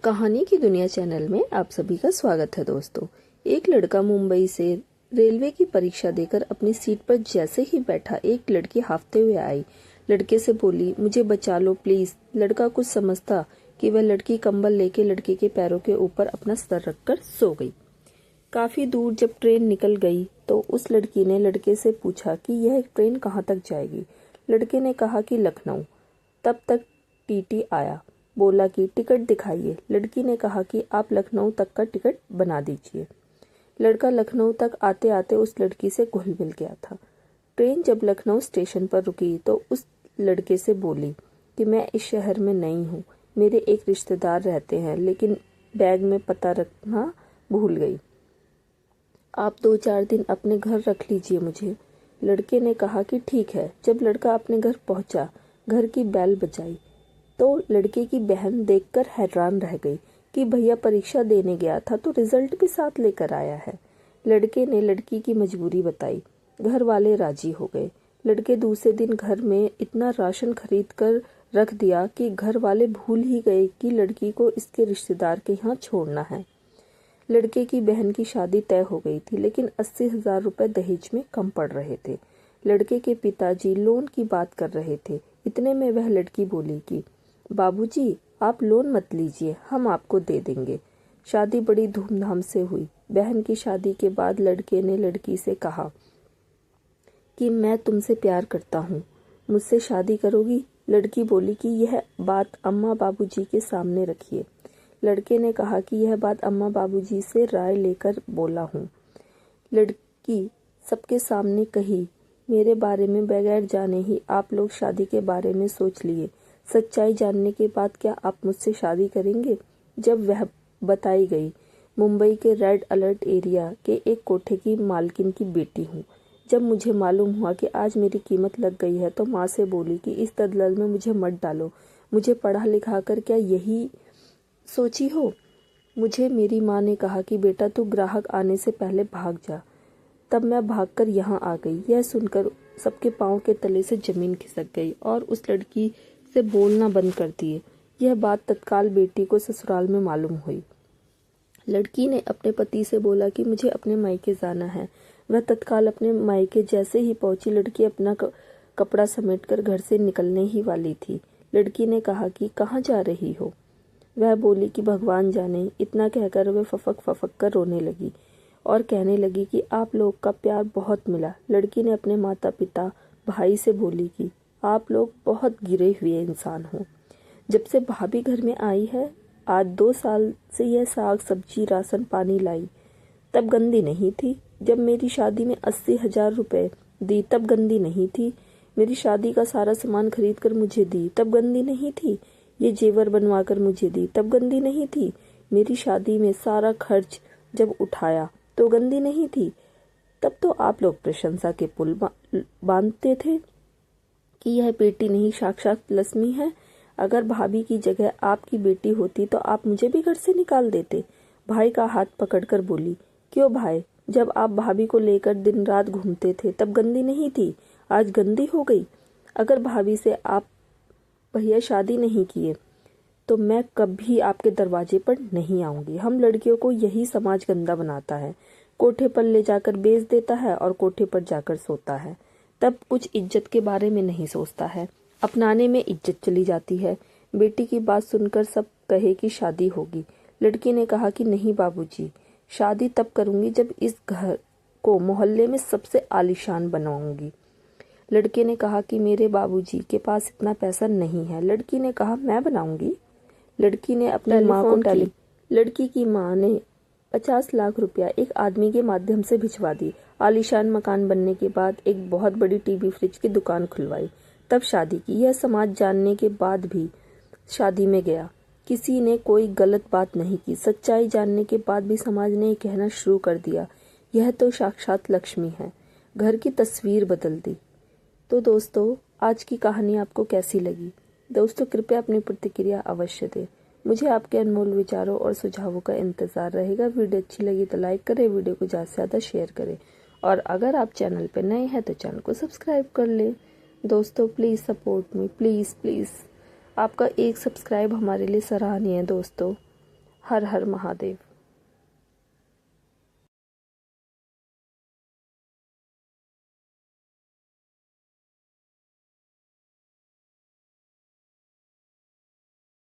कहानी की दुनिया चैनल में आप सभी का स्वागत है दोस्तों। एक लड़का मुंबई से रेलवे की परीक्षा देकर अपनी सीट पर जैसे ही बैठा, एक लड़की हांफते हुए आई। लड़के से बोली, मुझे बचा लो प्लीज। लड़का कुछ समझता कि वह लड़की कंबल लेके लड़के के पैरों के ऊपर अपना सर रखकर सो गई। काफी दूर जब ट्रेन निकल गई तो उस लड़की ने लड़के से पूछा कि यह ट्रेन कहाँ तक जाएगी। लड़के ने कहा कि लखनऊ। तब तक टीटी आया, बोला कि टिकट दिखाइए। लड़की ने कहा कि आप लखनऊ तक का टिकट बना दीजिए। लड़का लखनऊ तक आते आते उस लड़की से घुल मिल गया था। ट्रेन जब लखनऊ स्टेशन पर रुकी तो उस लड़के से बोली कि मैं इस शहर में नई हूँ, मेरे एक रिश्तेदार रहते हैं, लेकिन बैग में पता रखना भूल गई। आप 2-4 दिन अपने घर रख लीजिए मुझे। लड़के ने कहा कि ठीक है। जब लड़का अपने घर पहुंचा, घर की बेल बजाई तो लड़के की बहन देखकर हैरान रह गई कि भैया परीक्षा देने गया था तो रिजल्ट भी साथ लेकर आया है। लड़के ने लड़की की मजबूरी बताई। घर वाले राजी हो गए। लड़के दूसरे दिन घर में इतना राशन खरीद कर रख दिया कि घर वाले भूल ही गए कि लड़की को इसके रिश्तेदार के यहाँ छोड़ना है। लड़के की बहन की शादी तय हो गई थी, लेकिन 80,000 रुपए दहेज में कम पड़ रहे थे। लड़के के पिताजी लोन की बात कर रहे थे। इतने में वह लड़की बोली कि बाबूजी, आप लोन मत लीजिए, हम आपको दे देंगे। शादी बड़ी धूमधाम से हुई। बहन की शादी के बाद लड़के ने लड़की से कहा कि मैं तुमसे प्यार करता हूँ, मुझसे शादी करोगी? लड़की बोली कि यह बात अम्मा बाबूजी के सामने रखिए। लड़के ने कहा कि यह बात अम्मा बाबूजी से राय लेकर बोला हूँ। लड़की सबके सामने कही, मेरे बारे में बगैर जाने ही आप लोग शादी के बारे में सोच लिए। सच्चाई जानने के बाद क्या आप मुझसे शादी करेंगे? जब वह बताई गई, मुंबई के रेड अलर्ट एरिया के एक कोठे की मालकिन की बेटी हूँ। जब मुझे मालूम हुआ कि आज मेरी कीमत लग गई है तो माँ से बोली कि इस दलदल में मुझे मत डालो, मुझे पढ़ा लिखा कर क्या यही सोची हो? मुझे मेरी माँ ने कहा कि बेटा तू ग्राहक आने से पहले भाग जा। तब मैं भागकर यहाँ आ गई। यह सुनकर सबके पाँव के तले से जमीन खिसक गई और उस लड़की से बोलना बंद कर दिए। यह बात तत्काल बेटी को ससुराल में मालूम हुई। लड़की ने अपने पति से बोला कि मुझे अपने मायके जाना है। वह तत्काल अपने मायके जैसे ही पहुंची, लड़की अपना कपड़ा समेटकर घर से निकलने ही वाली थी। लड़की ने कहा कि कहाँ जा रही हो? वह बोली कि भगवान जाने। इतना कहकर वह फफक कर रोने लगी और कहने लगी कि आप लोग का प्यार बहुत मिला। लड़की ने अपने माता पिता भाई से बोली कि आप लोग बहुत गिरे हुए इंसान हो। जब से भाभी घर में आई है, आज 2 साल से यह साग सब्जी राशन पानी लाई, तब गंदी नहीं थी। जब मेरी शादी में 80,000 रुपए दी, तब गंदी नहीं थी। मेरी शादी का सारा सामान खरीद कर मुझे दी, तब गंदी नहीं थी। ये जेवर बनवा कर मुझे दी, तब गंदी नहीं थी। मेरी शादी में सारा खर्च जब उठाया तो गंदी नहीं थी। तब तो आप लोग प्रशंसा के पुल बांधते थे कि यह बेटी नहीं साक्षात लक्ष्मी है। अगर भाभी की जगह आपकी बेटी होती तो आप मुझे भी घर से निकाल देते। भाई का हाथ पकड़कर बोली, क्यों भाई, जब आप भाभी को लेकर दिन रात घूमते थे तब गंदी नहीं थी, आज गंदी हो गई। अगर भाभी से आप भैया शादी नहीं किए तो मैं कभी आपके दरवाजे पर नहीं आऊंगी। हम लड़कियों को यही समाज गंदा बनाता है, कोठे पर ले जाकर बेच देता है और कोठे पर जाकर सोता है। तब कुछ इज्जत के बारे में नहीं सोचता है, अपनाने में इज्जत चली जाती है। बेटी की बात सुनकर सब कहे कि शादी होगी। लड़की ने कहा कि नहीं बाबूजी, शादी तब करूंगी जब इस घर को मोहल्ले में सबसे आलीशान बनवाऊंगी। लड़के ने कहा कि मेरे बाबूजी के पास इतना पैसा नहीं है। लड़की ने कहा मैं बनाऊंगी। लड़की ने अपनी माँ को लड़की की माँ ने 50 लाख रुपया एक आदमी के माध्यम से भिजवा दी। आलीशान मकान बनने के बाद एक बहुत बड़ी टीवी फ्रिज की दुकान खुलवाई, तब शादी की। यह समाज जानने के बाद भी शादी में गया। किसी ने कोई गलत बात नहीं की। सच्चाई जानने के बाद भी समाज ने कहना शुरू कर दिया, यह तो साक्षात लक्ष्मी है। घर की तस्वीर बदल दी। तो दोस्तों, आज की कहानी आपको कैसी लगी? दोस्तों, कृपया अपनी प्रतिक्रिया अवश्य दें। मुझे आपके अनमोल विचारों और सुझावों का इंतज़ार रहेगा। वीडियो अच्छी लगी तो लाइक करें, वीडियो को ज़्यादा से ज़्यादा शेयर करें और अगर आप चैनल पर नए हैं तो चैनल को सब्सक्राइब कर लें। दोस्तों, प्लीज़ सपोर्ट मी, प्लीज़। आपका एक सब्सक्राइब हमारे लिए सराहनीय है दोस्तों। हर हर महादेव।